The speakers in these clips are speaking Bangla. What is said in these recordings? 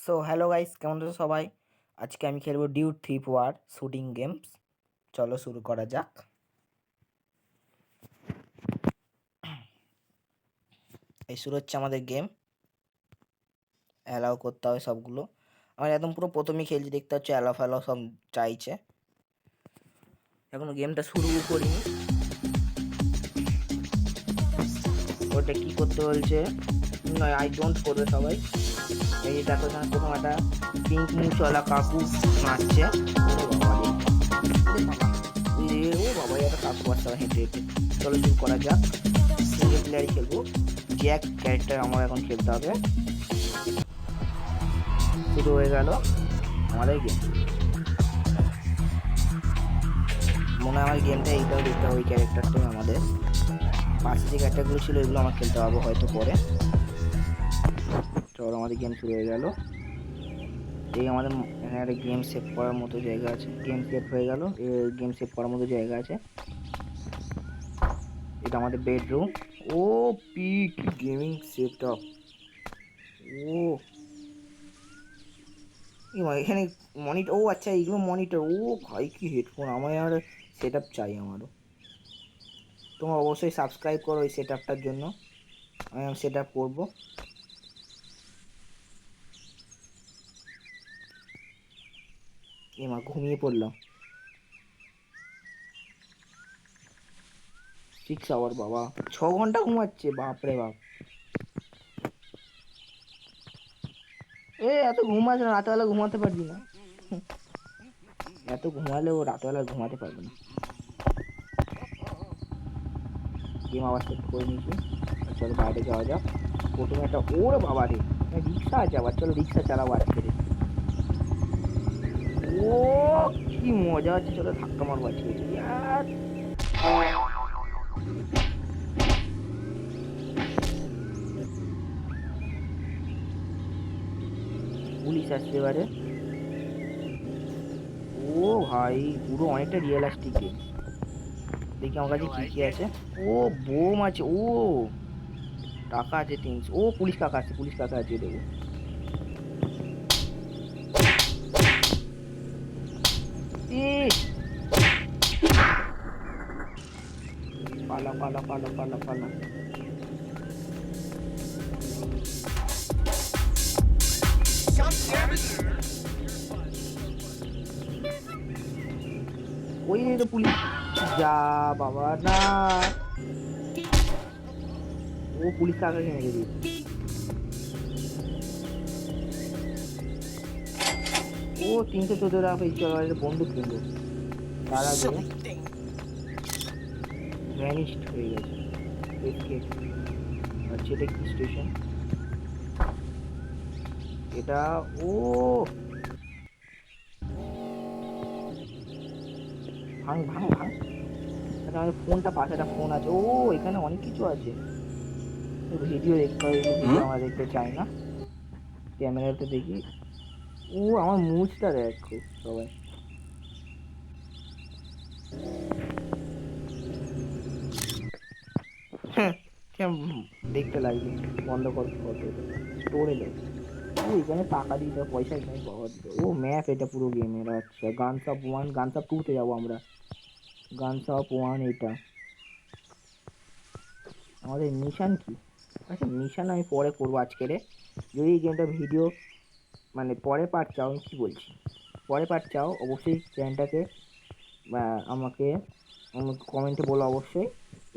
সো হ্যালো গাইস, কেমন আছো সবাই? আজকে আমি খেলবো dude theft war shooting games. চলো শুরু করা যাক। এই শুরু হচ্ছে আমাদের গেম। অ্যালাউ করতে হবে সবগুলো। আমি একদম পুরো প্রথমেই খেলছি, দেখতে হচ্ছে অ্যালাউ ফ্যালাউ সব চাইছে। এখনো গেমটা শুরু করিনি। ওটা কি করতে বলছে? নয়, আই ডোন্ট করবে সবাই। এই দেখো এখানে প্রথম একটা পিঙ্ক মুচওয়ালা কাকু নাচছে। ও বাবা, একটা কাকু আসতে হেঁটে হেঁটে। চলো শুরু করা যাক। সিঙ্গেল প্লেয়ারই খেলবো। জ্যাক ক্যারেক্টার আমার এখন খেলতে হবে। শুরু হয়ে গেল আমাদের গেম। মনে হয় আমার গেমটা এইটাও দেখতে হবে, ওই ক্যারেক্টারটাই আমাদের। পাশে যে ক্যারেক্টারগুলো ছিল এগুলো আমার খেলতে হবে হয়তো পরে। চলো আমাদের গেম শুরু হয়ে গেল। এই আমাদের এখানে একটা গেম সেভ করার মতো জায়গা আছে। গেম সেভ হয়ে গেল। গেম সেভ করার মতো জায়গা আছে। এটা আমাদের বেডরুম। ও পিক গেমিং সেটআপ। ও এখানে মনিটর। ও আচ্ছা, এইগুলো মনিটর। ও ভাই, কি হেডফোন! আমার আর সেট আপ চাই আমারও। তোমরা অবশ্যই সাবস্ক্রাইব করো এই সেট আপটার জন্য। আমি সেট আপ করবো। এমা ঘুমিয়ে পড়লাম। 6 আওয়ার বাবা, 6 ঘন্টা ঘুমাচ্ছে, বাপরে বাপ। এত ঘুমাস না, রাতেবেলা ঘুমাতে পারবি না। এত ঘুমালেও রাতেবেলা ঘুমাতে পারবে না। গেম আবার সেট করে নিয়েছি। চলো বাইরে যাওয়া যাক। প্রথমে একটা, ওরে বাবা রে, রিক্সা আছে আবার। চলো রিক্সা চালাবো আজকে রে। ও কি মজা হচ্ছে! চলো ধাক্কা মারবো আজকে। ইয়ার পুলিশ আসছে এবারে। ও ভাই, পুরো অনেকটা রিয়েলিস্টিক গেম। দেখি আমার কাছে কি কি আছে। ও বোম আছে। ও টাকা আছে 300। ও পুলিশ কাকা আছে, পুলিশ কাকা আছে, দেবো। এ পালা পালা পালা পালা পালা। ওই তো পুলিশ। যা বাবা না। ও পুলিশ কাকাকে মেরে দিয়েছে। ও 314 টাকা পেয়েছি। চলো একটা বন্দুক কিনবো। তার আগে ভ্যানিশড হয়ে গেছে। এসকেপ। আচ্ছা, এটা কি স্টেশন? এটা ও ভাঙ ভাঙ ভাঙ। আচ্ছা, আমাদের ফোনটা পাশে একটা ফোন আছে। ও এখানে অনেক কিছু আছে। ভিডিও দেখতে হবে, ভিডিও আমরা দেখতে চাই না। ক্যামেরাতে দেখি। ও আমার মুছটা দেখো সবাই। হ্যাঁ, কেমন দেখতে লাগবে? বন্ধ কর ফটো। স্টোরে যাও। ও এখানে টাকা দিতে হবে, পয়সা এখানে পাওয়া দিতে হবে। ও ম্যাপ এটা পুরো গেমের। আচ্ছা, গানস অফ 1, গানস অফ 2 তে যাবো আমরা। গানস অফ 1 এটা আমাদের মিশন কি? আচ্ছা, মিশন আমি পরে করবো আজকে রে। যদি এই গেমটা ভিডিও মানে পরে পার্ট চাও, আমি কি বলছি, পরে পার্ট চাও অবশ্যই চ্যানেলটাকে আমাকে কমেন্টে বলো অবশ্যই।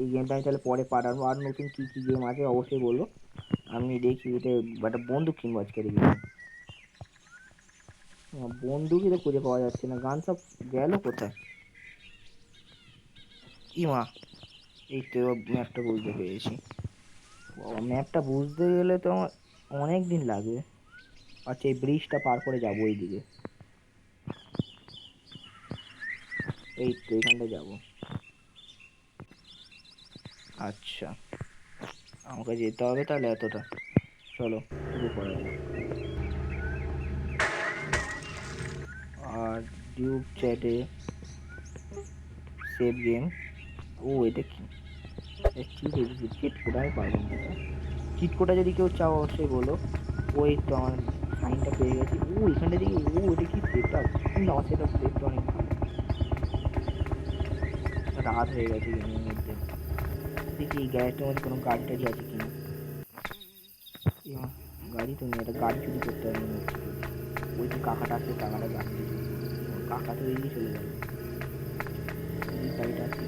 এই গেমটা আমি তাহলে পরে পার্ট আনবো। আর নতুন কী কী গেম আছে অবশ্যই বলো। আমি দেখি এটা একটা বন্দুক কিনবো আজকে দেখি। বন্দুকই তো খুঁজে পাওয়া যাচ্ছে না। গান সব গেল কোথায়? ইমা, এই তো ম্যাপটা বুঝতে পেরেছি। ম্যাপটা বুঝতে গেলে তো আমার অনেক দিন লাগবে। আচ্ছা, এই ব্রিজটা পার করে যাবো এইদিকে। এই তো এখানটা যাবো। আচ্ছা, আমাকে যেতে হবে তাহলে এতটা। চলো শুরু করা যাক। আর ডিউব চ্যাটে সেভ গেম। ও এটা কি? Cheat code. আমি পারবো না এটা। চিট কোডটা যদি কেউ চাও অবশ্যই বলো। ওই তো আমার সাইনটা পেয়ে গেছি। এখানটা দেখি এটা কি সেটআপ, কিন্তু আমার সেটটা অনেক ভালো। রাত হয়ে গেছে গেমের মধ্যে। দেখি এই গ্যারেজটার মধ্যে কোনো গাড়ি টাড়ি আছে কিনা। গাড়ি তো নেই, একটা গাড়ি চুরি করতে হবে মনে হচ্ছে। ওই যে কাকাটা আসছে, কাকাটা গাড়িটা চুরি করবে। কাকা তো এগিয়ে চলে গেল। গাড়িটা আসছে,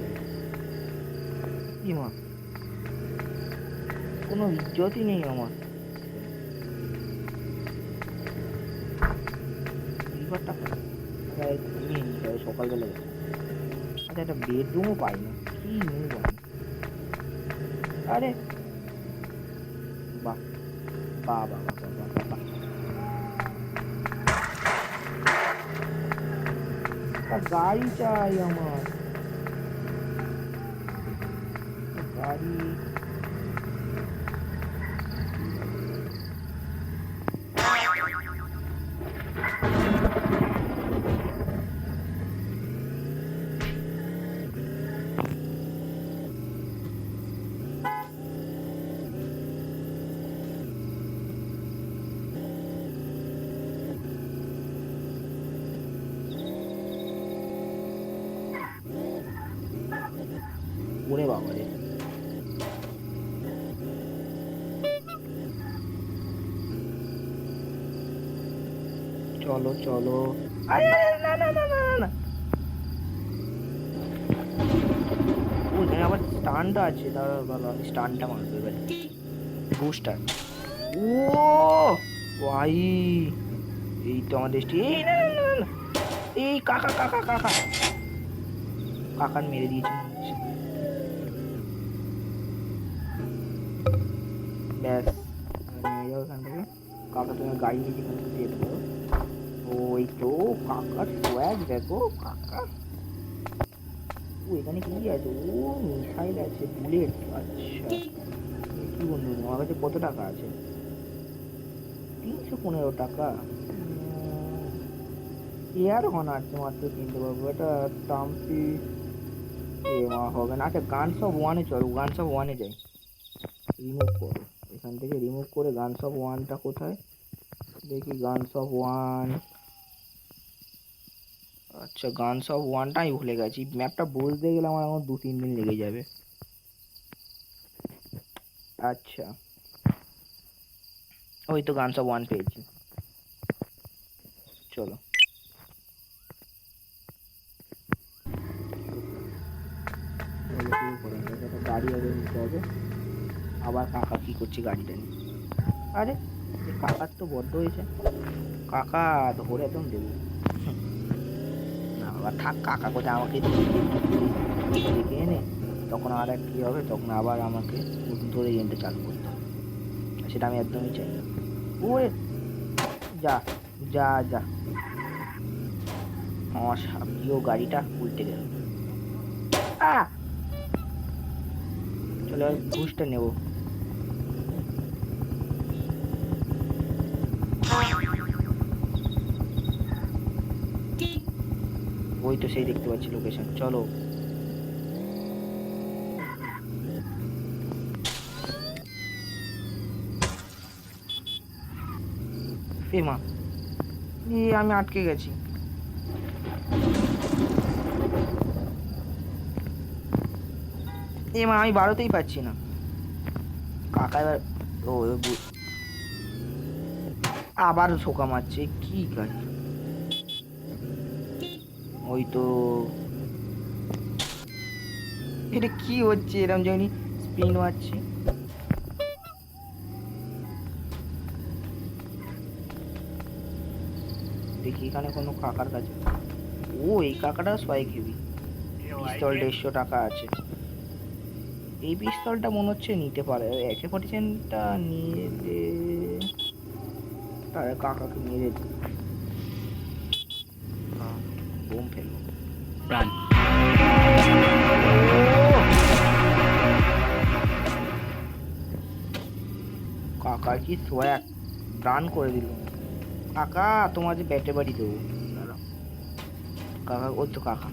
কোনো ইজ্জতই নেই আমার। লিভারটা ঘুমিয়ে নি, সকালবেলা গেছে। আচ্ছা, একটা বেডরুমও পাই না, কি নেই বল। আরে বাহ বাহ বাহ বাহ বাহ বাহ বাহ। গাড়ি চাই আমার, গাড়ি। ওরে বাবা রে, চলো চলো। আরে না না না না না, ওখানে আবার স্টানটা আছে। দাঁড়া ভালো, আমি স্টানটা মারবো এবারে। বুস্টার। ও ভাই, এই তো আমাদের এই না না না না, এই কাকা কাকা কাকা কাকার মেরে দিয়েছে মনে হচ্ছে। ব্যাস, নেমে যাও এখান থেকে। কাকা তোমার গাড়ি নিয়ে যেখান থেকে যেতে পারো। ওই তো কাকার সোয়াগ দেখো কাকা। এখানে কি আছে? মিসাইল আছে, বুলেট। আচ্ছা, কি বন্ধু, আমার কাছে কত টাকা আছে? 315 টাকা। এয়ার হনার মাত্র কিনতে পারবো। এটা টাম্পি হবে না। আচ্ছা, গানস অফ ওয়ানে চলো, গানস অফ ওয়ানে যাই। রিমুভ করো এখান থেকে, রিমুভ করে গানস অফ ওয়ানটা কোথায় দেখি। গানস অফ ওয়ান, আচ্ছা গানস অফ ওয়ানটা আমি ভুলে গেছি। ম্যাপটা বুঝতে গেলে আমার এখন 2-3 দিন লেগে যাবে। আচ্ছা, ওই তো গানস অফ ওয়ান পেয়েছি, চলো। গাড়ি আগে নিতে হবে। আবার কাকা কি করছে গাড়িটা নিয়ে? আরে কাকার তো বড্ড হয়েছে, কাকা ধরে একদম দেবো না বাবা, থাক। কাকা কোথায় আমাকে ডেকে এনে তখন আর এক কী হবে, তখন আবার আমাকে নতুন করে গেমটা চালু করতে হবে। সেটা আমি একদমই চাই না। ওরে যা যা যা, আমার প্রিয় গাড়িটা উল্টে গেল। চলো ঘুষটা নেবো। ওই তো সেই দেখতে পাচ্ছি লোকেশন, চলো। এ মা, আমি আটকে গেছি। এ মা, আমি বাড়তেই পারছি না। কাকা এবার ও আবার শোকা মারছে, কি গাড়ি। ওই তো, এটা কি হচ্ছে? এরম জানি স্পিন মারছে। দেখি এখানে কোনো কাকার কাছে। এই কাকাটা সোয়াগ হেভি। পিস্তল 150 টাকা আছে। এই পিস্তলটা মনে হচ্ছে নিতে পারে। AK-47টা নিয়ে দে, তাহলে কাকাকে মেরে দে। বোম ফেলবো। কাকার কি সোয়াগ, রান করে দিল। কাকা তোমার যে ব্যাটে বাড়ি দেবো। কাকা, ওই তো কাকা।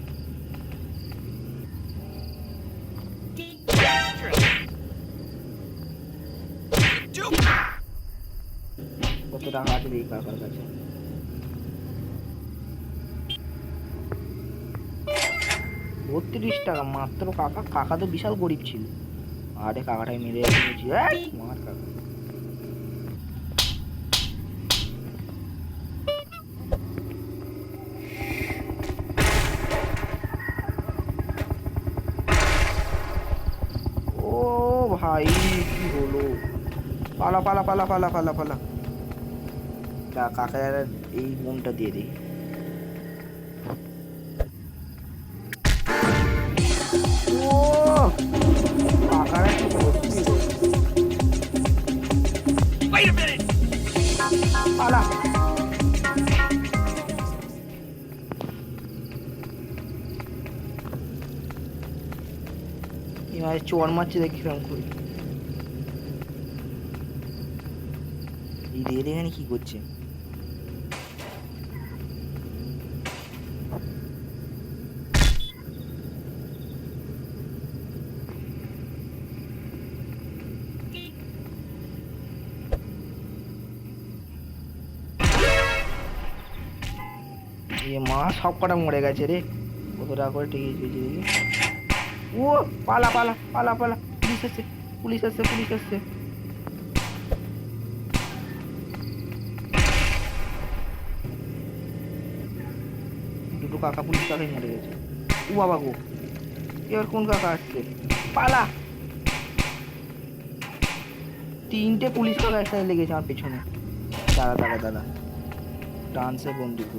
টাকা আছে দেখি কাকার কাছে। 32 টাকা মাত্র। কাকা কাকা তো বিশাল গরিব ছিল। আরে কাকাটাই মেরে দিয়েছি। মার কাকা। ও ভাই কি হলো? পালা পালা পালা পালা পালা পালা। কাকা এই বোনটা দিয়ে দিই। ও কাকারা কি করছে? পালা। এবার চোর মারছে দেখি কিরম করে। এই রেড এখানে কি করছে? মা সব কটা মরে গেছে রে। কত টাকা করে টিকিট পেয়েছি দেখি। ও পালা পালা পালা পালা। পুলিশ আসছে পুলিশ আসছে পুলিশ আসছে। দুটো কাকা পুলিশ কাকাই মরে গেছে। ও বাবা গো, এবার কোন কাকা আসছে? পালা। 3টে পুলিশ কাকা একসাথে লেগেছে আমার পেছনে। দাঁড়া দাঁড়া দাঁড়া, ডান্সে বন্দুক।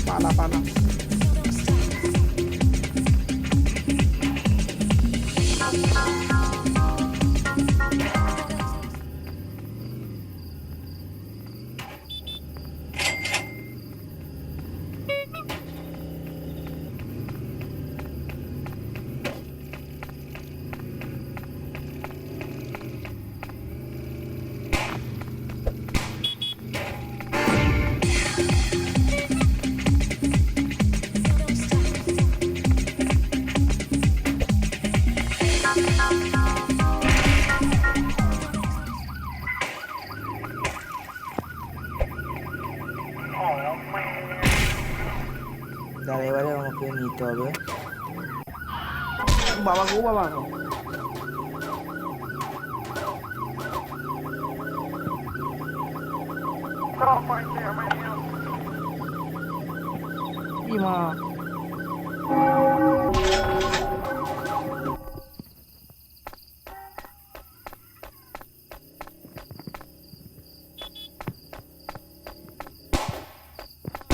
পালা পালা। দাঁড়া এবারে আমাকে নিতে হবে। বাবা গো বাবা গো। কি মা?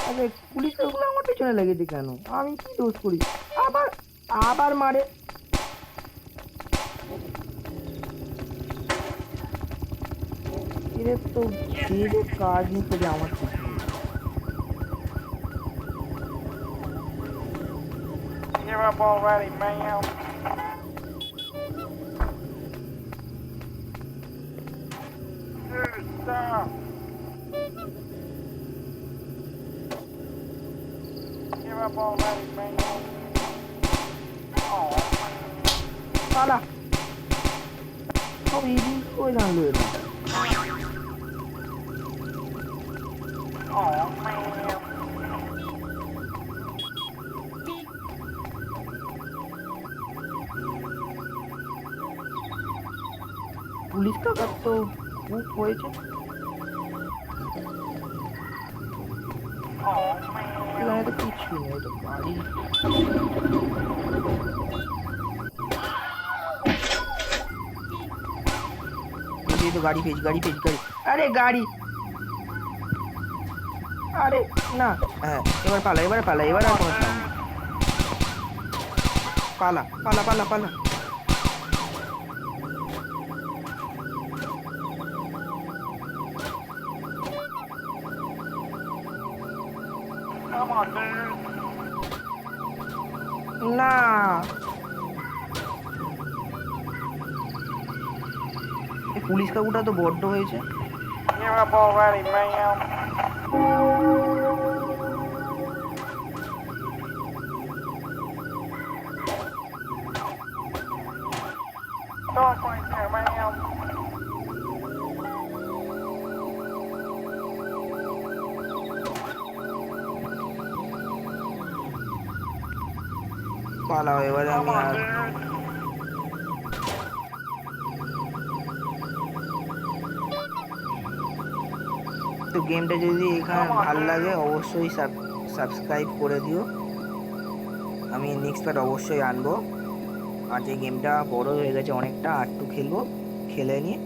আরে পুলিশ ওগুলো আমার পেছনে লেগেছে কেন? আমি কি দোষ করি? আবার আবার মারে। এর তো যে কাজ নিতে যে আমার কিছু নেই। Give up already, man. Dude, stop. Give up already, man. Oh, পালা। সব এদিক করে জানলো এটা। oh, man. পুলিশ কাকার তো খুব হয়েছে। Oh, man. এখানে তো কিছু নেই, এটা বাড়ি। এই তো গাড়ি পেয়েছি গাড়ি পেয়েছি গাড়ি। আরে গাড়ি। আরে না। হ্যাঁ এবার পালা এবার পালা এবার আর কোনো সাউন্ড নেই। পালা পালা পালা পালা। Come on, dude. না এই পুলিশ কাকুটা তো বড্ড হয়েছে। Give up already, man. Talk right there, man. পালাও, এবারে Come আমি on, আর dude. তো গেমটা যদি এখানে ভালো লাগে অবশ্যই সাবস্ক্রাইব করে দিও। আমি নেক্সট পার্ট অবশ্যই আনবো। আর যে গেমটা বড় হয়ে গেছে অনেকটা, আর একটু খেলবো, খেলে নিয়ে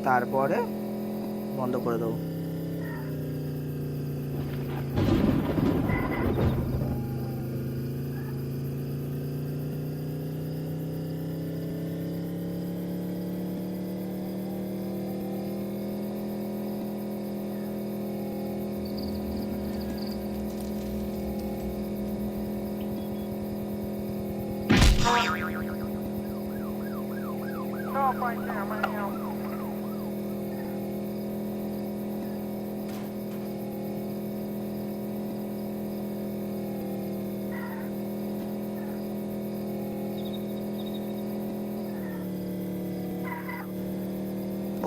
তারপরে বন্ধ করে দেবো। Talk right there, man.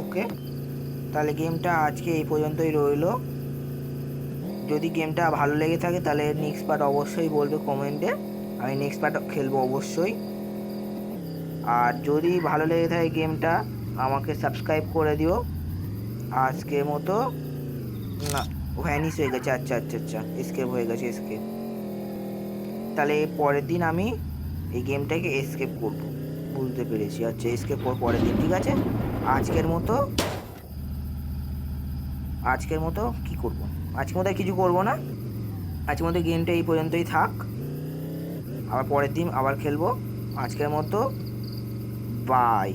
ওকে, তাহলে গেমটা আজকে এই পর্যন্তই রইলো। যদি গেমটা ভালো লেগে থাকে তাহলে নেক্সট পার্ট অবশ্যই বলবে কমেন্টে, আমি নেক্সট পার্ট খেলবো অবশ্যই। আর যদি ভালো লেগে থাকে গেমটা আমাকে সাবস্ক্রাইব করে দিও। আজকের মতো না, ভ্যানিশ হয়ে গেছে, আচ্ছা আচ্ছা আচ্ছা, এসকেপ হয়ে গেছে, এসকেপ। তাহলে পরের দিন আমি এই গেমটাকে এসকেপ করব, বুঝতে পেরেছি। আচ্ছা, এসকেপ পরের দিন, ঠিক আছে। আজকের মতো কি করব, আজকের মতো কিছু করব না, আজকের মতো গেমটা এই পর্যন্তই থাক। আবার পরের দিন আবার খেলবো। আজকের মতো বাই।